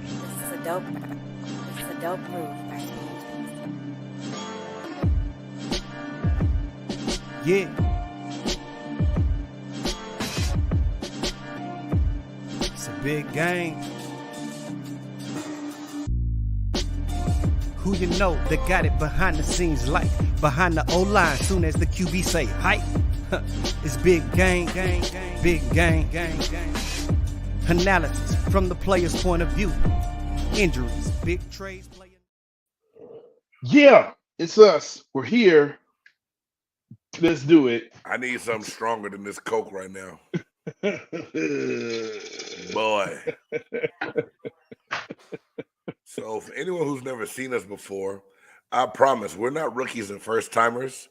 This is a dope move by Yeah. It's a big game. Who you know that got it behind the scenes like behind the O-line soon as the QB say hype? It's big game, big game. Analysis from the player's point of view. Injuries, big trades, player. Yeah, it's us. We're here. Let's do it. I need something stronger than this Coke right now. Boy. So for anyone who's never seen us before, I promise we're not rookies and first timers.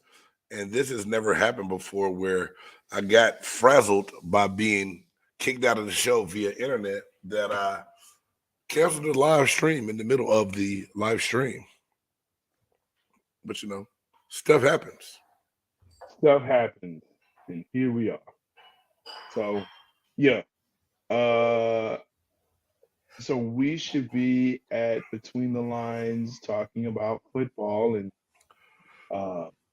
And this has never happened before where I got frazzled by being kicked out of the show via internet that I canceled the live stream in the middle of the live stream. But you know, stuff happens. Stuff happens, and here we are. So, yeah. So we should be at Between the Lines talking about football and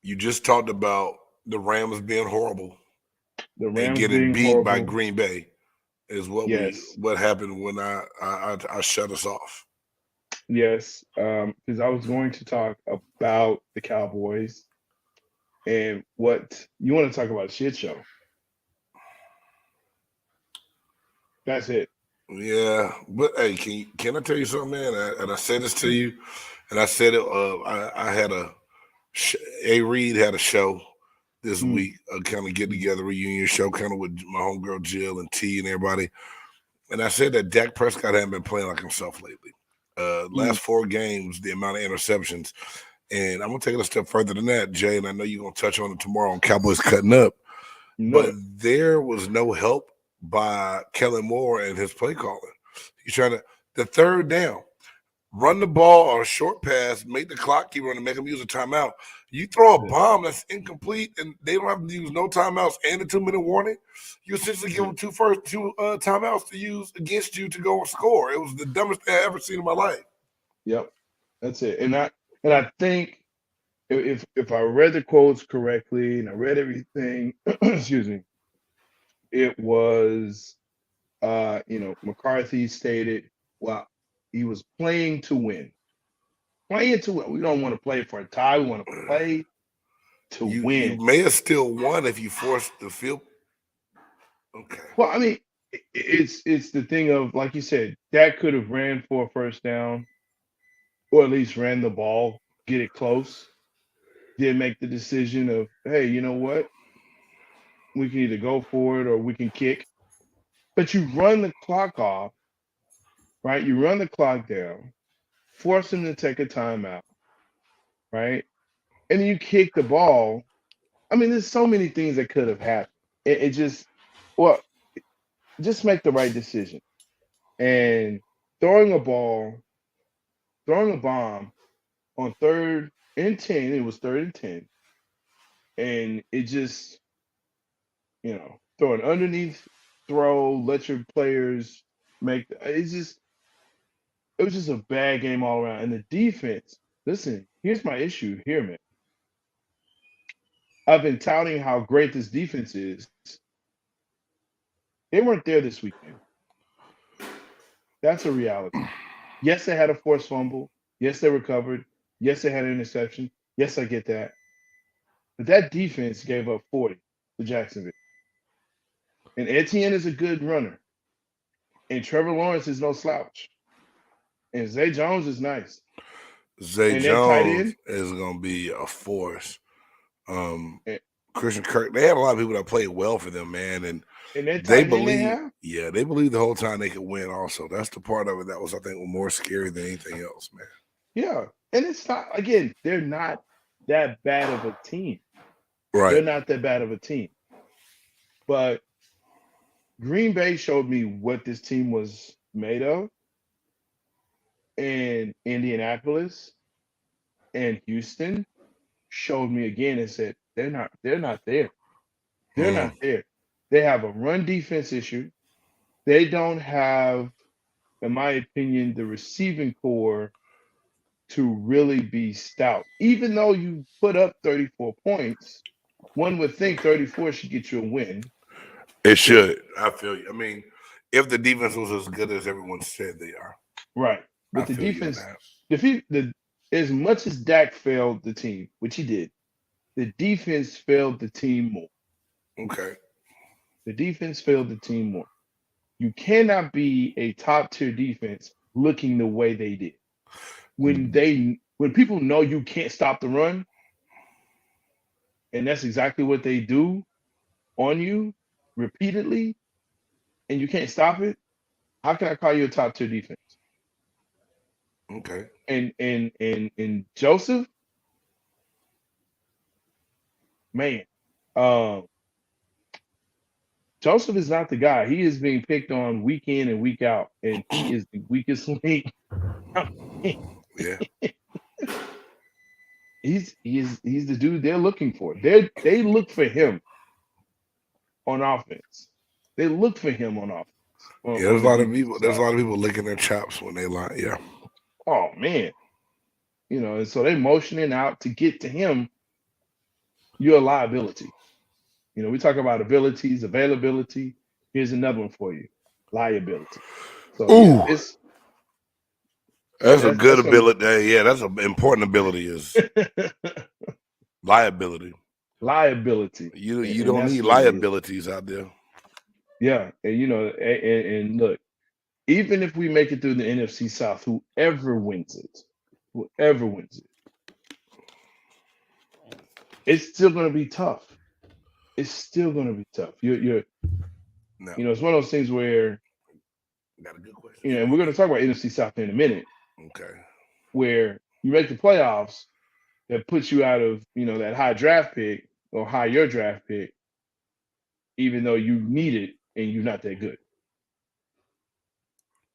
You just talked about the Rams being horrible the and Rams getting being beat horrible. by Green Bay is Yes. what happened when I shut us off. Yes, because I was going to talk about the Cowboys and what you want to talk about a shit show. That's it. Yeah, but hey, can I tell you something, man? And I said this to you, and I said it. I had A. Reed had a show this week, a kind of get together reunion show, kind of with my homegirl Jill and T and everybody. And I said that Dak Prescott hadn't been playing like himself lately. Last 4 games, the amount of interceptions. And I'm gonna take it a step further than that, Jay. And I know you're gonna touch on it tomorrow on Cowboys cutting up, but there was no help by Kellen Moore and his play calling. He's trying to the third down, run the ball on a short pass, make the clock keep running, make them use a timeout. You throw a bomb that's incomplete, and they don't have to use no timeouts and a 2-minute warning. You essentially give them two timeouts to use against you to go and score. It was the dumbest thing I ever seen in my life. Yep, that's it. And I think if I read the quotes correctly and I read everything, excuse me, it was McCarthy stated, well, he was playing to win. Playing to win. We don't want to play for a tie. We want to play to win. You may have still won if you forced the field. Okay. Well, I mean, it's the thing of, like you said, Dak could have ran for a first down, or at least ran the ball, get it close. Did make the decision of, hey, you know what? We can either go for it or we can kick. But you run the clock off, right? You run the clock down, force them to take a timeout, right? And then you kick the ball. I mean, there's so many things that could have happened. It just make the right decision. And throwing a bomb on 3rd and 10, it was 3rd and 10. And it just, throw an underneath throw, let your players make it was just a bad game all around. And the defense, listen, here's my issue here, man. I've been touting how great this defense is. They weren't there this weekend. That's a reality. Yes, they had a forced fumble. Yes, they recovered. Yes, they had an interception. Yes, I get that. But that defense gave up 40 to Jacksonville. And Etienne is a good runner. And Trevor Lawrence is no slouch. And Zay Jones is nice. Zay Jones is going to be a force. Christian Kirk, they had a lot of people that played well for them, man. And they believe, they believe the whole time they could win also. That's the part of it that was, I think, more scary than anything else, man. Yeah. And it's not, again, they're not that bad of a team. Right. They're not that bad of a team. But Green Bay showed me what this team was made of. And Indianapolis and Houston showed me again and said, they're not there. They're not there. They have a run defense issue. They don't have in my opinion, the receiving core to really be stout. Even though you put up 34 points, one would think 34 should get you a win. It should. I feel you. I mean, if the defense was as good as everyone said they are. Right. But the defense, as much as Dak failed the team, which he did, the defense failed the team more. Okay. The defense failed the team more. You cannot be a top tier defense looking the way they did. When people know you can't stop the run, and that's exactly what they do on you repeatedly, and you can't stop it, how can I call you a top tier defense? Okay. And Joseph, man, Joseph is not the guy. He is being picked on week in and week out, and he is the weakest link. Yeah. He's the dude they're looking for. They look for him on offense. They look for him on offense. Yeah, there's a lot of people. There's a lot of people licking their chops when they lie. Yeah. Oh man, and so they motioning out to get to him. You're a liability. We talk about abilities, availability. Here's another one for you: liability. So ooh, yeah, that's a good ability. Yeah, that's an important ability. Is liability. Liability. You don't need liabilities out there. Yeah, and look, even if we make it through the NFC South, whoever wins it, it's still going to be tough. It's still going to be tough. No. It's one of those things where, got a good question. And we're going to talk about NFC South in a minute. Okay. Where you make the playoffs, that puts you out of that high draft pick or higher draft pick, even though you need it and you're not that good.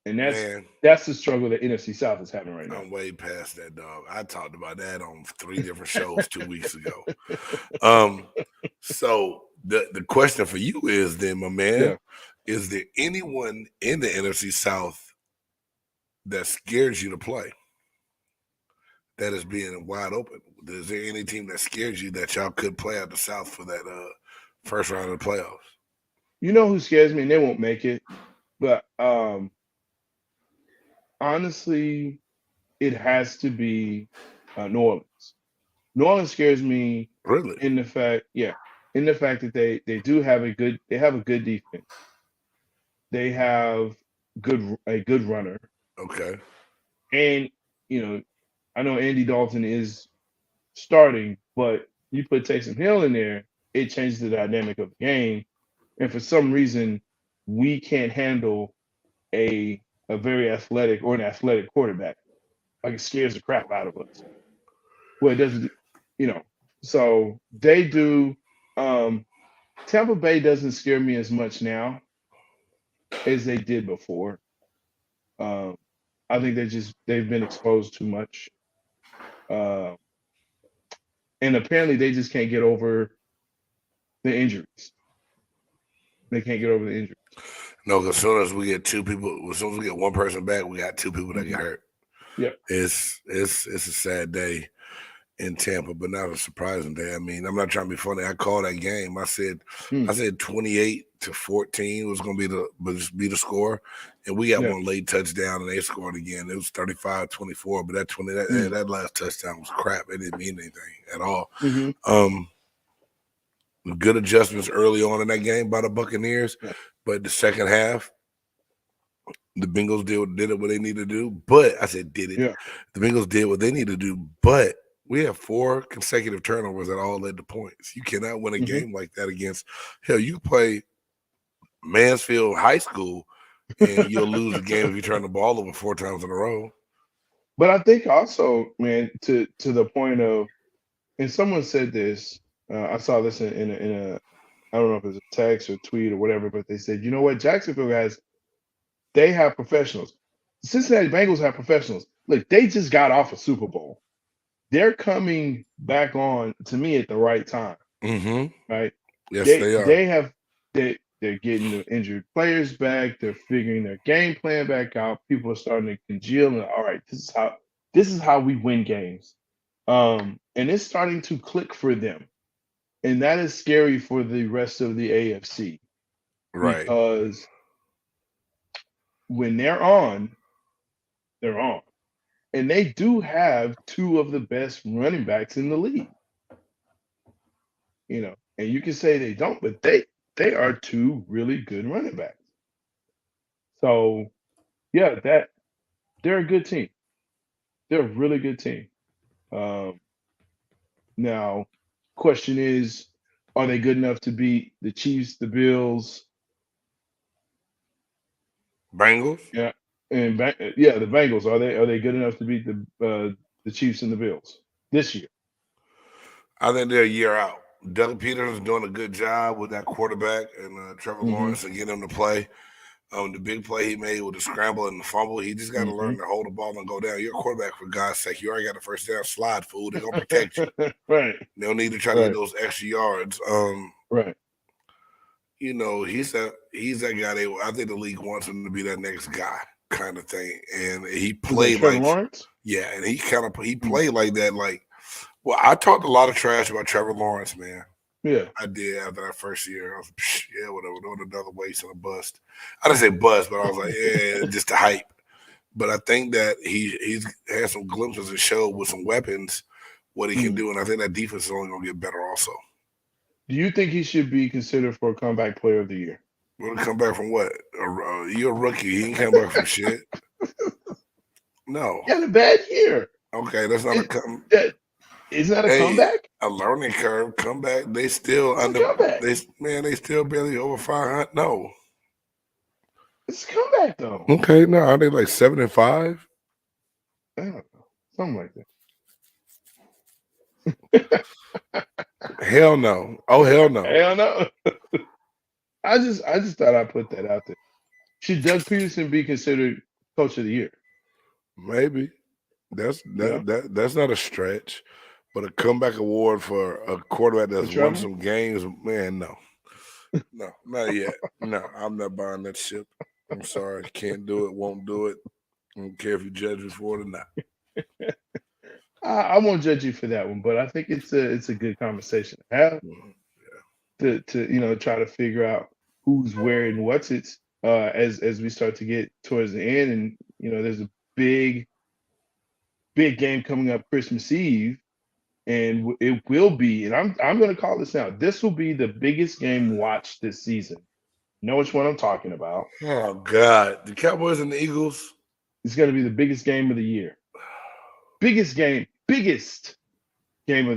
And that's the struggle that NFC South is having right now. I'm way past that, dog. I talked about that on 3 different shows 2 weeks ago. So the question for you is then, my man, is there anyone in the NFC South that scares you to play? That is being wide open. Is there any team that scares you that y'all could play out the South for that first round of the playoffs? You know who scares me, and they won't make it, but honestly, it has to be New Orleans. New Orleans scares me really in the fact that they do have a good defense. They have a good runner. Okay. And I know Andy Dalton is starting, but you put Taysom Hill in there, it changes the dynamic of the game. And for some reason, we can't handle a very athletic or an athletic quarterback. Like, it scares the crap out of us. Well, it doesn't, So they do. Tampa Bay doesn't scare me as much now as they did before. I think they've been exposed too much. And apparently they just can't get over the injuries. They can't get over the injuries. No, as soon as we get one person back, we got 2 people that get hurt. Yeah. It's a sad day in Tampa, but not a surprising day. I mean, I'm not trying to be funny. I called that game. I said 28-14 was going to be the score, and we got one late touchdown, and they scored again. It was 35-24, but that last touchdown was crap. It didn't mean anything at all. Good adjustments early on in that game by the Buccaneers, but the second half, the Bengals did what they needed to do. But I said, did it? Yeah. The Bengals did what they needed to do, but we have 4 consecutive turnovers that all led to points. You cannot win a game like that against hell. You play Mansfield High School and you'll lose a game if you turn the ball over 4 times in a row. But I think also, man, to the point of, and someone said this, I saw this in a I don't know if it's a text or tweet or whatever, but they said, you know what, Jacksonville they have professionals. The Cincinnati Bengals have professionals. Look, they just got off a Super Bowl. They're coming back on, to me, at the right time. Mm-hmm. Right? Yes, they are. They have They're getting the injured players back. They're figuring their game plan back out. People are starting to congeal. And all right, this is how we win games. And it's starting to click for them, and that is scary for the rest of the AFC Right. because when they're on, and they do have two of the best running backs in the league. And you can say they don't, but they are two really good running backs. So yeah, they're a good team. They're a really good team. Um, Now, question is, are they good enough to beat the Chiefs, the Bills, Bengals. yeah, yeah, the Bengals? Are they good enough to beat the Chiefs and the Bills this year? I think they're a year out. Doug Peterson is doing a good job with that quarterback and Trevor Hmm. Lawrence and getting him to play. The big play he made with the scramble and the fumble, he just got to learn Hmm. to hold the ball and go down. You're a quarterback, for God's sake. You already got the first down. Slide, fool. They're gonna protect you. Right, They don't need to try to get right, those extra yards. right. He's that guy. I think the league wants him to be that next guy, kind of thing. And he Is that played Trevor like, Lawrence? yeah, and he Mm. played like that. Like, well, I talked a lot of trash about Trevor Lawrence, man. Yeah. I did after that first year. I was, yeah, whatever, doing another waste and a bust. I didn't say bust, but I was like, yeah, just the hype. But I think that he's had some glimpses and showed with some weapons what he can Mm. do, and I think that defense is only gonna get better also. Do you think he should be considered for a comeback player of the year? We're gonna come back from what? You're a rookie. He ain't come back from shit. No. He had a bad year. Okay, that's not a It- come. Isn't that a Hey, comeback? a learning curve. Come back. They still It's a under. comeback. They still barely over 500. No. It's a comeback though. Okay, no, are they like 7-5? I don't know. Something like that. Hell no. Oh hell no. Hell no. I just thought I'd put that out there. Should Doug Peterson be considered coach of the year? Maybe. That's Yeah. that's not a stretch, but a comeback award for a quarterback that's won Trevor? some games, man. No, no, not yet. No, I'm not buying that ship. I'm sorry, can't do it, won't do it. I don't care if you judge me for it or not. I won't judge you for that one, but I think it's a good conversation to have to try to figure out who's where and what's it's as we start to get towards the end, and there's a big game coming up Christmas Eve, and it will be, and I'm going to call this now. This will be the biggest game watched this season. You know which one I'm talking about? Oh God, the Cowboys and the Eagles. It's going to be the biggest game of the year. Biggest game of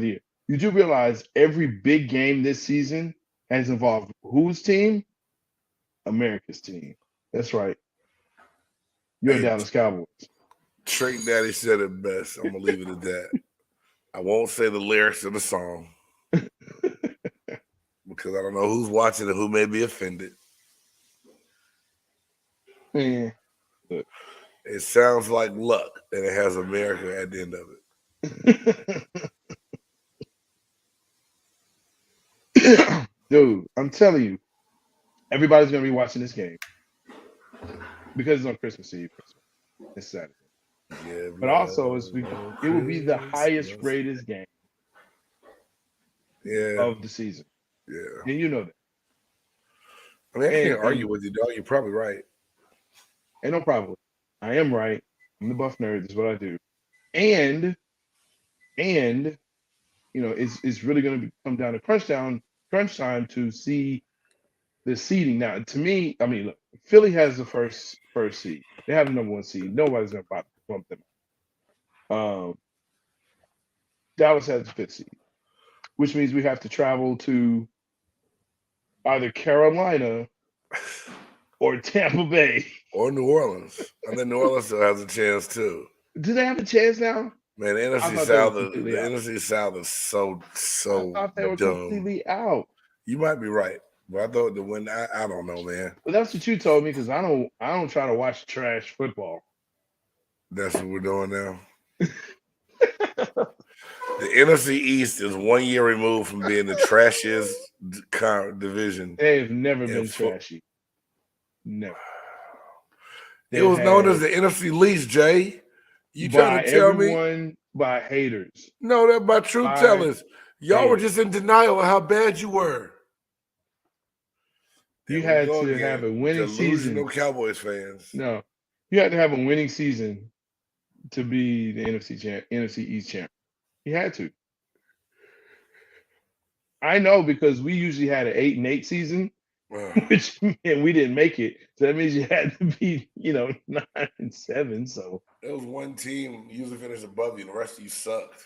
the year. You do realize every big game this season has involved whose team? America's team. That's right. You're Hey, Dallas Cowboys. Trick Daddy said it best. I'm gonna leave it at that. I won't say the lyrics of the song because I don't know who's watching and who may be offended. Man. It sounds like luck, and it has America at the end of it. Dude, I'm telling you, everybody's gonna be watching this game because it's on Christmas Eve. It's Saturday. Yeah, But also, it will be the highest rated game of the season. Yeah. And you know that. I mean, I can't argue with you, dog. You're probably right. Ain't no problem. I am right. I'm the buff nerd. That's what I do. And it's really going to come down to crunch time to see the seeding. Now, to me, I mean, look, Philly has the first seed. They have the number one seed. Nobody's going to bump them. Dallas has the fifth seed, which means we have to travel to either Carolina or Tampa Bay or New Orleans. I think New Orleans still has a chance too. Do they have a chance now? Man, the NFC South is so I thought they were dumb. completely out. You might be right, but I thought the win. I don't know, man. Well, that's what you told me because I don't try to watch trash football. That's what we're doing now. The NFC East is 1 year removed from being the trashiest division. They've never in been trashy. Never. It was known as the NFC least, Jay. You trying to tell me? By haters. No, that's by truth tellers. Y'all were just in denial of how bad you were. You had to have a winning season. Delusional Cowboys fans. No, you had to have a winning season to be the NFC East champ. You had to. I know because we usually had an 8-8 season, which meant we didn't make it. So that means you had to be, 9-7. So there was one team usually finished above you, and the rest of you sucked.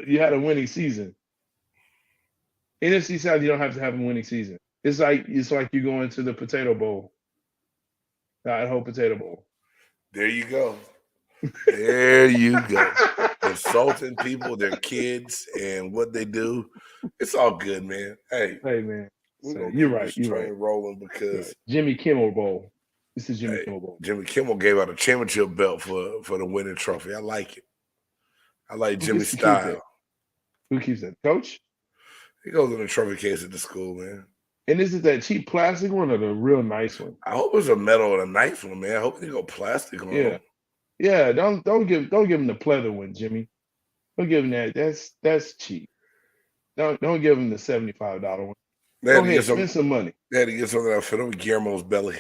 You had a winning season. NFC South, you don't have to have a winning season. It's like you going to the Potato Bowl, the Idaho Potato Bowl. There you go. There you go. Insulting people, their kids, and what they do. It's all good, man. Hey man. So you're right. You're right. Rolling because Jimmy Kimmel Bowl. This is Jimmy Kimmel Bowl. Jimmy Kimmel gave out a championship belt for the winning trophy. I like it. I like Jimmy's style. Who keeps that? Coach? He goes in the trophy case at the school, man. And is it that cheap plastic one or the real nice one? I hope it's a metal and a nice one, man. I hope they go plastic on them. Yeah, don't give him the pleather one, Jimmy. Don't give him that. That's cheap. Don't give him the $75 one. Go ahead, spend some money. They had to get something that fit over Guillermo's belly.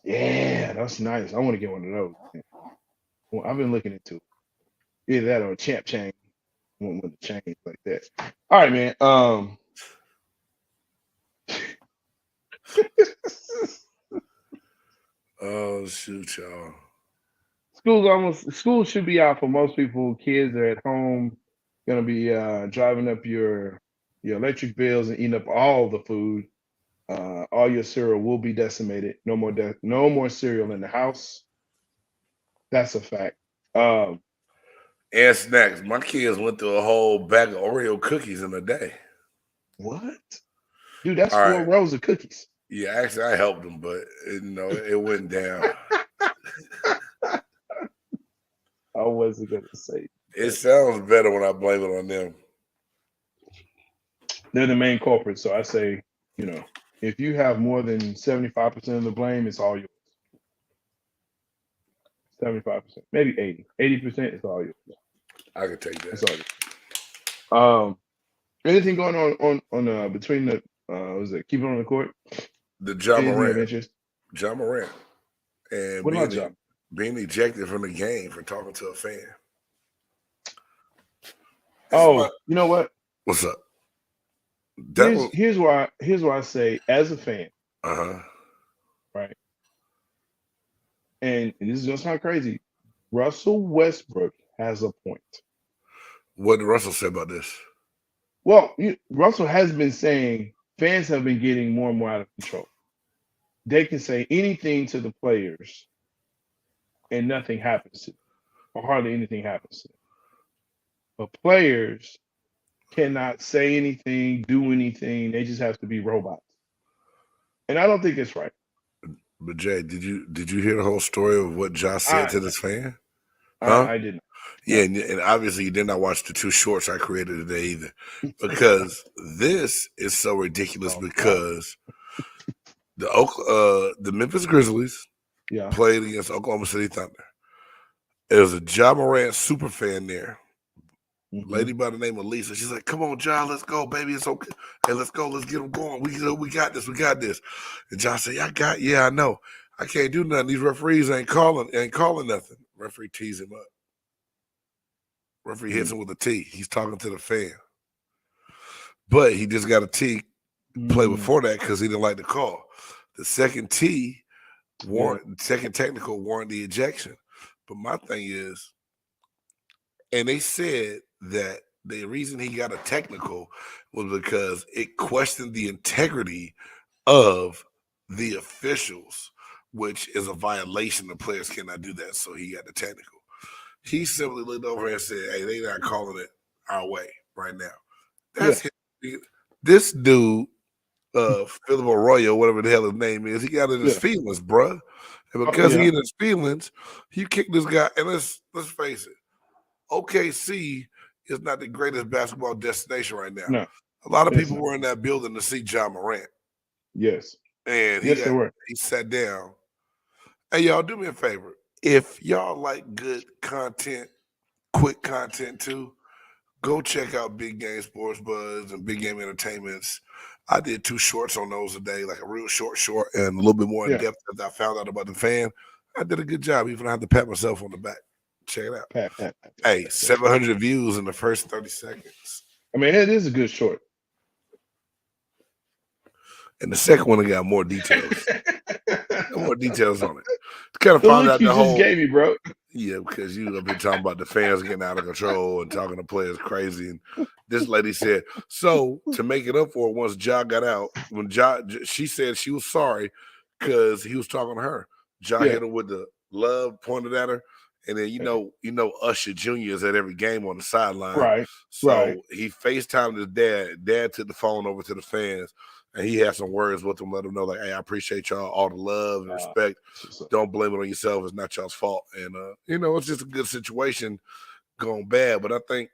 Yeah, that's nice. I want to get one of those. Well, I've been looking into it. Either that or a champ chain. One with the chains like that. All right, man. Oh shoot, y'all. School should be out for most people. Kids are at home, gonna be driving up your electric bills and eating up all the food. All your cereal will be decimated. No more cereal in the house. That's a fact. And snacks. My kids went through a whole bag of Oreo cookies in a day. What? Dude, that's 4 rows of cookies. Yeah, actually, I helped them, but it went down. I wasn't gonna say. It sounds better when I blame it on them. They're the main culprits, so I say, if you have more than 75% of the blame, it's all yours. 75%, maybe 80. 80% is all yours. I could take that. It's all yours. Anything going on between the was it keep it on the court? The John Morant. And what about John? Being ejected from the game for talking to a fan. You know what? What's up? Here's why I say, as a fan, right? And this is just not crazy. Russell Westbrook has a point. What did Russell say about this? Well, Russell has been saying fans have been getting more and more out of control. They can say anything to the players, and nothing happens to them, or hardly anything happens to them. But players cannot say anything, do anything. They just have to be robots. And I don't think it's right. But Jay, did you hear the whole story of what Josh said to this fan? Huh? I didn't. Yeah, and obviously you did not watch the 2 shorts I created today either, because this is so ridiculous. Because the Memphis Grizzlies played against Oklahoma City Thunder. There was a Ja Morant super fan there. Lady by the name of Lisa. She's like, "Come on, John, let's go, baby. It's okay. Hey, let's go. Let's get them going. We got this. We got this." And John said, "Yeah, I know. I can't do nothing. These referees ain't calling nothing." Referee tees him up. Referee hits him with a T. He's talking to the fan. But he just got a T play before that because he didn't like the call. The second T second technical warranted the ejection. But my thing is, and they said that the reason he got a technical was because it questioned the integrity of the officials, which is a violation. The players cannot do that, so he got the technical. He simply looked over and said, "Hey, they not calling it our way right now." That's this dude, Philip Arroyo, whatever the hell his name is. He got in his feelings, bruh. And because he in his feelings, he kicked this guy. And let's face it. OKC is not the greatest basketball destination right now. No. A lot of It's people not. were in that building to see Ja Morant, Yes. and Yes, they were. he sat down. Hey, y'all, do me a favor. If y'all like good content, quick content too, go check out Big Game Sports Buzz and Big Game Entertainments. I did 2 shorts on those a day, like a real short and a little bit more in Yeah. depth as I found out about the fan. I did a good job, even though I had to pat myself on the back. Check it out. Pat. Hey, 700 views in the first 30 seconds. I mean, it is a good short. And the second one, I got more details. More details on it. Kind of The found look out you the just whole. gave me, bro. Yeah, because you have been talking about the fans getting out of control and talking to players crazy. And this lady said, so to make it up for it, once Ja got out, when she said she was sorry because he was talking to her. Ja hit her with the love, pointed at her. And then you know Usher Jr. is at every game on the sideline. Right. So he FaceTimed his dad. Dad took the phone over to the fans. And he had some words with them, let them know, like, hey, I appreciate y'all, all the love and respect. Don't blame it on yourself. It's not y'all's fault. And, it's just a good situation going bad. But I think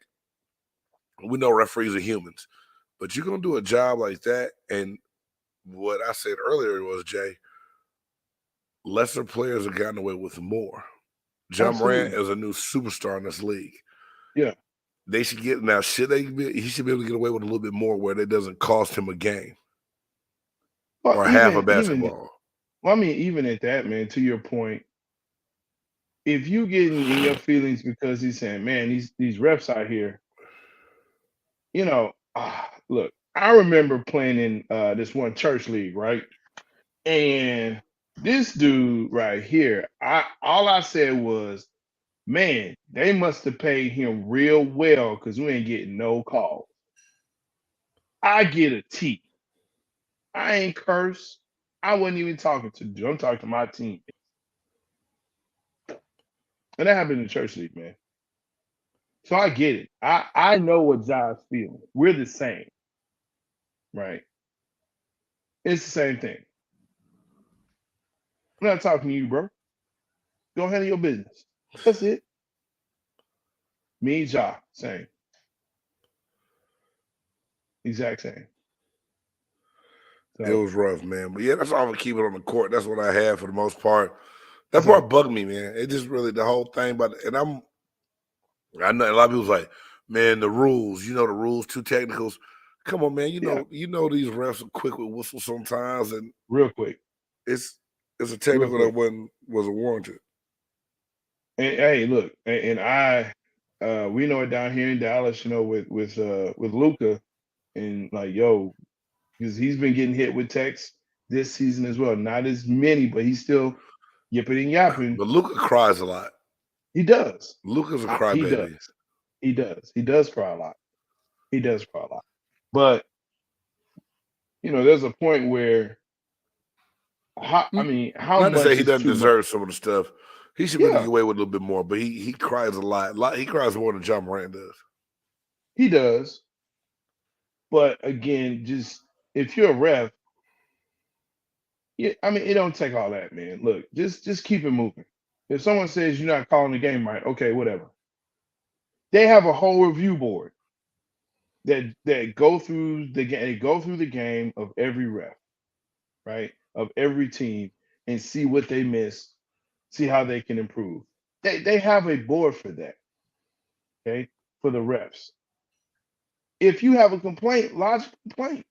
we know referees are humans. But you're going to do a job like that. And what I said earlier was, Jay, lesser players have gotten away with more. Ja Morant is a new superstar in this league. Yeah. They should get, now, he should be able to get away with a little bit more where it doesn't cost him a game. Well, or half a basketball. Even at that, man, to your point, if you getting in your feelings because he's saying, man, these refs out here, look, I remember playing in this one church league, right? And this dude right here, all I said was, man, they must have paid him real well because we ain't getting no calls. I get a T. I ain't cursed. I wasn't even talking to you. I'm talking to my team. And that happened in the church league, man. So I get it. I know what John's feeling. We're the same. Right? It's the same thing. I'm not talking to you, bro. Go handle your business. That's it. Me and Ja, same. Exact same. So, it was rough, man. But yeah, that's all we keep it on the court. That's what I had for the most part. That part bugged me, man. It just really the whole thing. But I know a lot of people's like, man, the rules. The rules, 2 technicals. Come on, man. You know these refs are quick with whistles sometimes, and real quick. It's a technical that wasn't warranted. And hey, look, and I we know it down here in Dallas, with Luka, and like, yo, because he's been getting hit with texts this season as well. Not as many, but he's still yipping and yapping. But Luka cries a lot. He does. Luka's a crybaby. He does. He does cry a lot. He does cry a lot. But there's a point where how not much to say he is doesn't too deserve much? some of the stuff. He should really get away with a little bit more, but he cries a lot. He cries more than Ja Morant does. He does. But again, just if you're a ref, it don't take all that, man. Look, just keep it moving. If someone says you're not calling the game right, okay, whatever. They have a whole review board that go through the game. They go through the game of every ref, right? Of every team, and see what they missed, see how they can improve. They have a board for that. Okay, for the refs. If you have a complaint, lodge a complaint.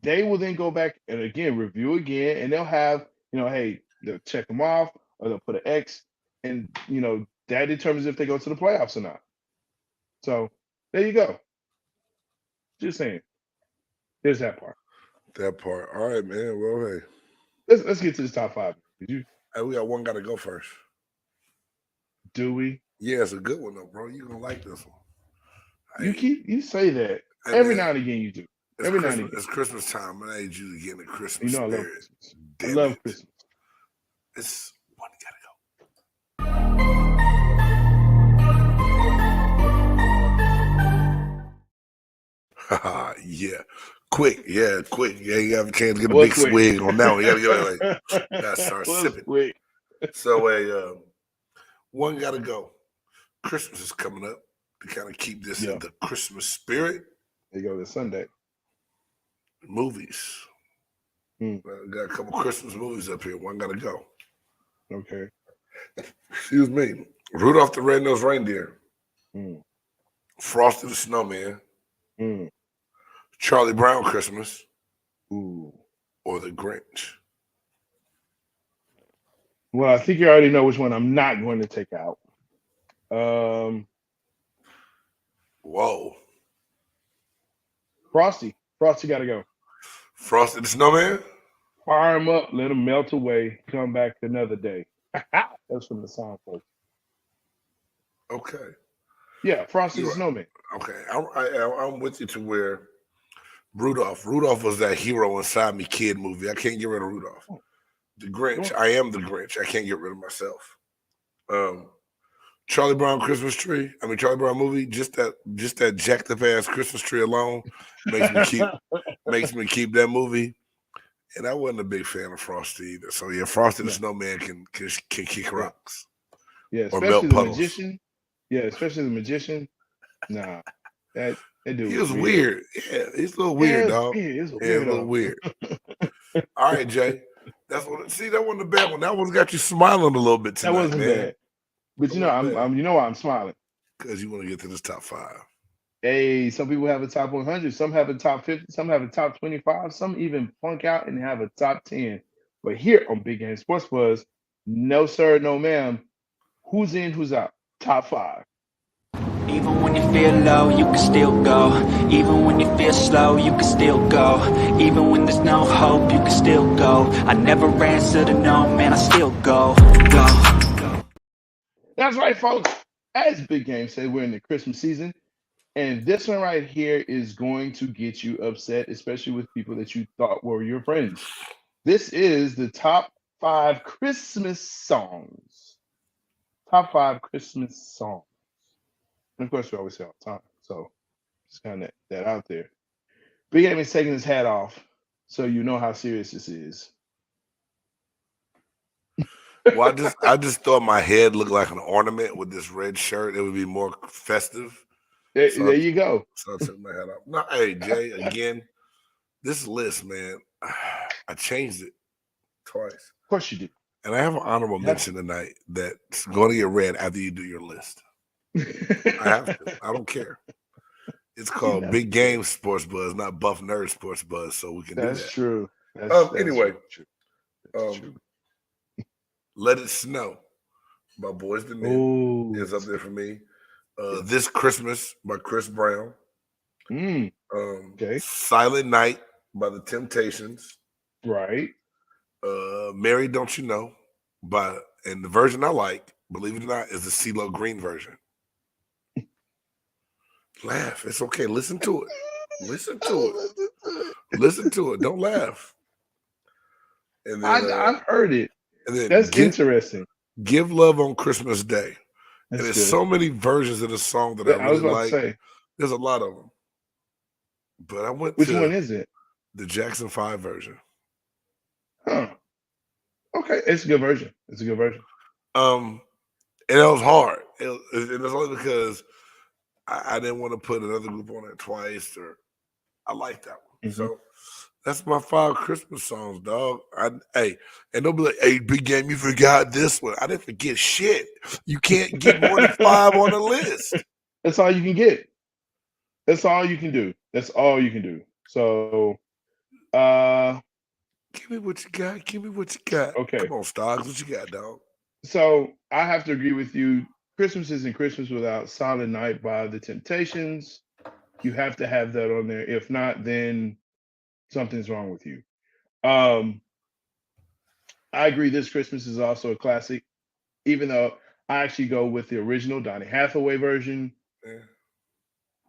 They will then go back and again review again, and they'll have, hey, they'll check them off or they'll put an X, and that determines if they go to the playoffs or not. So there you go. Just saying. There's that part. That part. All right, man. Well, hey. Let's get to this top 5. Hey, we got one got to go first. Do we? Yeah, it's a good one though, bro. You're gonna like this one. You say that every now and again. You do. Every now and again. It's Christmas time, and I need you to get in the Christmas I love spirit. Christmas. I love Christmas. It's one gotta go. Yeah. Quick. Yeah, you have a chance to get a big swig on that one. You gotta get gotta start sipping. Quick. So one gotta go. Christmas is coming up to kind of keep this Yeah. in the Christmas spirit. There you go this Sunday. Movies. Hmm. Got a couple Christmas movies up here. One got to go. Okay. Excuse me. Rudolph the Red-Nosed Reindeer. Hmm. Frosty the Snowman. Hmm. Charlie Brown Christmas. Ooh. Or The Grinch. Well, I think you already know which one I'm not going to take out. Whoa. Frosty. Frosty got to go. Frosty the Snowman? Fire him up, let him melt away, come back another day. That's from the song, folks. Okay. Yeah, Frosty the You're right. Snowman. Okay. I'm with you to where Rudolph. Rudolph was that hero inside me kid movie. I can't get rid of Rudolph. The Grinch. I am the Grinch. I can't get rid of myself. Charlie Brown Christmas tree. I mean Charlie Brown movie. Just that jacked up ass Christmas tree alone makes me keep that movie. And I wasn't a big fan of Frosty either. So yeah, Frosty the Snowman can kick rocks. Yeah, or especially melt the puddles. magician. Yeah, especially the magician. Nah, that dude. He was weird. Yeah, he's a little weird, dog. Yeah, he's a a little weird. All right, Jay. That wasn't a bad one. That one got you smiling a little bit tonight. That wasn't man. bad. But you know, I'm you know why I'm smiling. Because you want to get to this top 5. Hey, some people have a top 100, some have a top 50, some have a top 25, some even flunk out and have a top 10. But here on Big Game Sports Buzz, no sir, no ma'am. Who's in, who's out? Top 5. Even when you feel low, you can still go. Even when you feel slow, you can still go. Even when there's no hope, you can still go. I never answer to no, man, I still go. That's right, folks. As Big Game said, we're in the Christmas season. And this one right here is going to get you upset, especially with people that you thought were your friends. This is the top 5 Christmas songs. Top 5 Christmas songs. And of course, we always say all the time. So just kind of that out there. Big Game is taking his hat off, so you know how serious this is. Well, I just thought my head looked like an ornament with this red shirt. It would be more festive. There you go. So I took my hat off. No, hey, Jay, again, this list, man, I changed it twice. Of course you did. And I have an honorable mention tonight that's going to get read after you do your list. I have to. I don't care. It's called Big Game Sports Buzz, not Buff Nerd Sports Buzz, so we can do that. That's true. Anyway, true. Let It Snow by Boyz II Men is up there for me. This Christmas by Chris Brown. Okay. Silent Night by The Temptations. Right. Mary Don't You Know and the version I like, believe it or not, is the CeeLo Green version. Laugh. It's okay. Listen to it. Listen to it. Listen to it. Don't laugh. And then I've heard it. And then That's interesting. Give Love on Christmas Day. That's and there's good. so many versions of the song that I really was about like. to say. There's a lot of them. But I went Which to one is it? The Jackson 5 version. Huh. Okay. It's a good version. And it was hard. And it's only because I didn't want to put another group on it twice, or I like that one. Mm-hmm. So that's my 5 Christmas songs, dog. And don't be like, hey, Big Game, you forgot this one. I didn't forget shit. You can't get more than 5 on the list. That's all you can get. That's all you can do. That's all you can do. So, give me what you got. Give me what you got. Okay. Come on, Stocks. What you got, dog? So I have to agree with you. Christmas isn't Christmas without Silent Night by The Temptations. You have to have that on there. If not, then something's wrong with you. I agree. This Christmas is also a classic, even though I actually go with the original Donny Hathaway version. Yeah.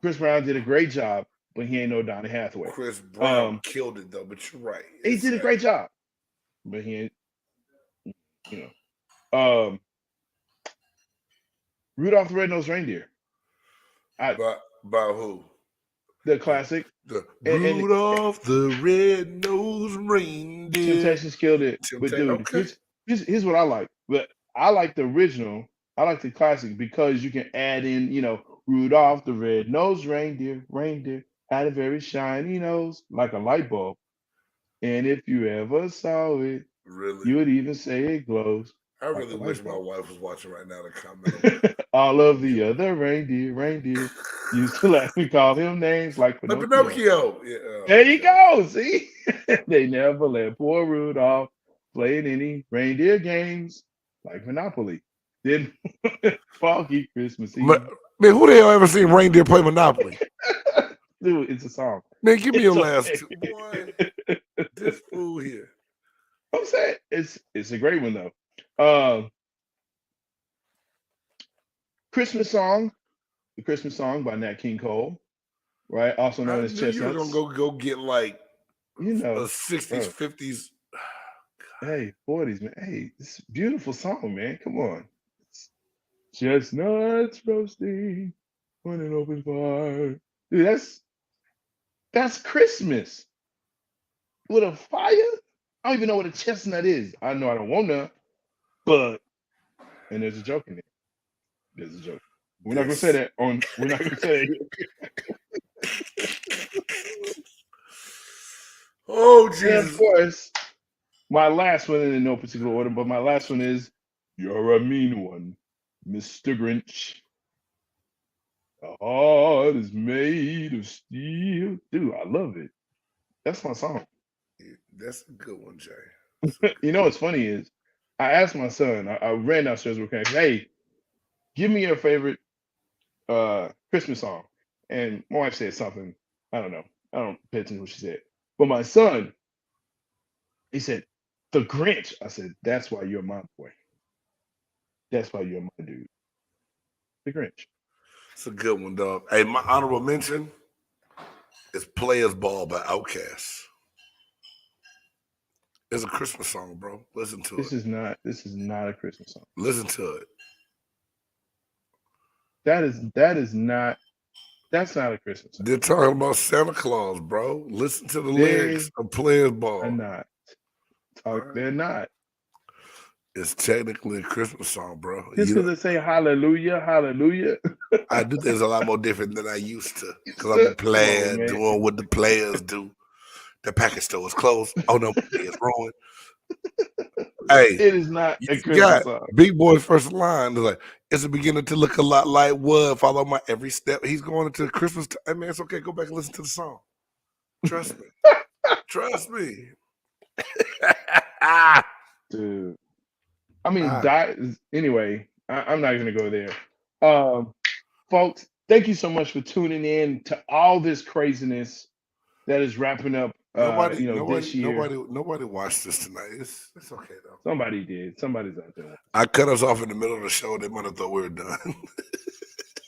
Chris Brown did a great job, but he ain't no Donny Hathaway. Chris Brown killed it though, but you're right. He did a great job, but he ain't. You know, Rudolph the Red-Nosed Reindeer. By who? The classic. Rudolph the Red-Nosed Reindeer. Temptations killed it. But dude, here's what I like. But I like the original I like the classic because you can add in, Rudolph the red-nosed reindeer had a very shiny nose, like a light bulb. And if you ever saw it, Really. you would even say it glows I like really a wish light my bulb. wife was watching right now to comment on All of it. the other reindeer used to let me call him names like Like Pinocchio. Pinocchio. Yeah. There Oh, you God. go. See, they never let poor Rudolph play in any reindeer games like Monopoly. Then Foggy Christmas Man, Eve. who the hell ever seen reindeer play Monopoly? Dude, it's a song. Man, give me your It's last okay. two. Boy, this fool here. I'm saying it's a great one though. Christmas song, the Christmas song by Nat King Cole, right? Also I known as knew you were gonna Chestnuts. go get like You a know, 60s, bro. 50s. Hey, 40s, man. Hey, it's a beautiful song, man. Come on. Chestnuts roasting on an open fire. Dude, that's Christmas with a fire. I don't even know what a chestnut is. I know I don't want none, but and there's a joke in it. There's a joke. We're not gonna say This. that on. We're not gonna say that. Oh, And of Jesus. course, my last one in no particular order, but my last one is "You're a Mean One, Mr. Grinch. A heart is made of steel." Dude, I love it. That's my song. That's a good one, Jay. You know what's funny is I asked my son, I ran downstairs with him, hey, give me your favorite Christmas song. And my wife said something. I don't know. I don't pay attention to what she said. But my son, he said, The Grinch. I said, that's why you're my boy. That's why you're my dude. The Grinch. It's a good one, dog. Hey, my honorable mention is Players Ball by Outkast. It's a Christmas song, bro. Listen to This it. is not a Christmas song. Listen to it. That's not a Christmas song. They're talking about Santa Claus, bro. Listen to the lyrics They of Players are Ball. not. All right. They're not. It's technically a Christmas song, bro. Just because they say hallelujah, hallelujah. I do things a lot more different than I used to. Because I'm a Come player on, man. doing what the players do. The package store is closed. Oh no, it's ruined. Hey, It is not you a Christmas got song. Big Boy's first line is like, it's beginning to look a lot like wood. Follow my every step. He's going into Christmas. Hey man, it's okay. Go back and listen to the song. Trust me. Trust me. Dude. I mean, Ah, anyway, I'm not going to go there. Folks, thank you so much for tuning in to all this craziness that is wrapping up, this year. nobody watched this tonight. It's okay though. Somebody did. Somebody's out there. I cut us off in the middle of the show. They might have thought we were done.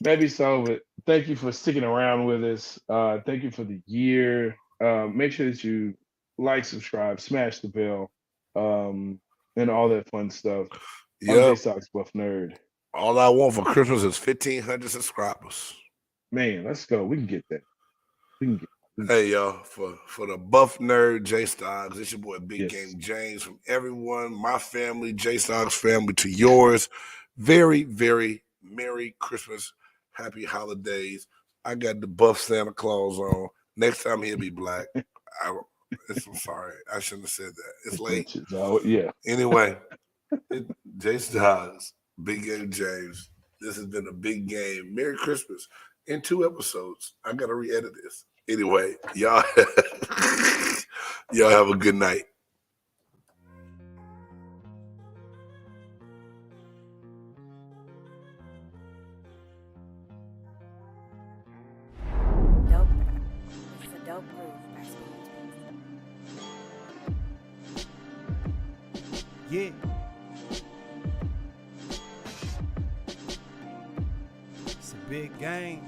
Maybe so, but thank you for sticking around with us. Thank you for the year. Make sure that you like, subscribe, smash the bell, and all that fun stuff. I'm J Yep. Sox Buff Nerd. All I want for Christmas is 1,500 subscribers. Man, let's go. We can get that. Hey y'all, for the Buff Nerd J Stocks, it's your boy Big Yes. Game James. From everyone, my family, J Stocks family, to yours. Very, very Merry Christmas, Happy Holidays. I got the Buff Santa Claus on. Next time he'll be black. I'm sorry, I shouldn't have said that. It's late. Yeah. Anyway, J Stocks, Big Game James. This has been a big game. Merry Christmas. In 2 episodes, I gotta re-edit this. Anyway, y'all have a good night. Dope. It's a dope groove. Yeah. It's a big game.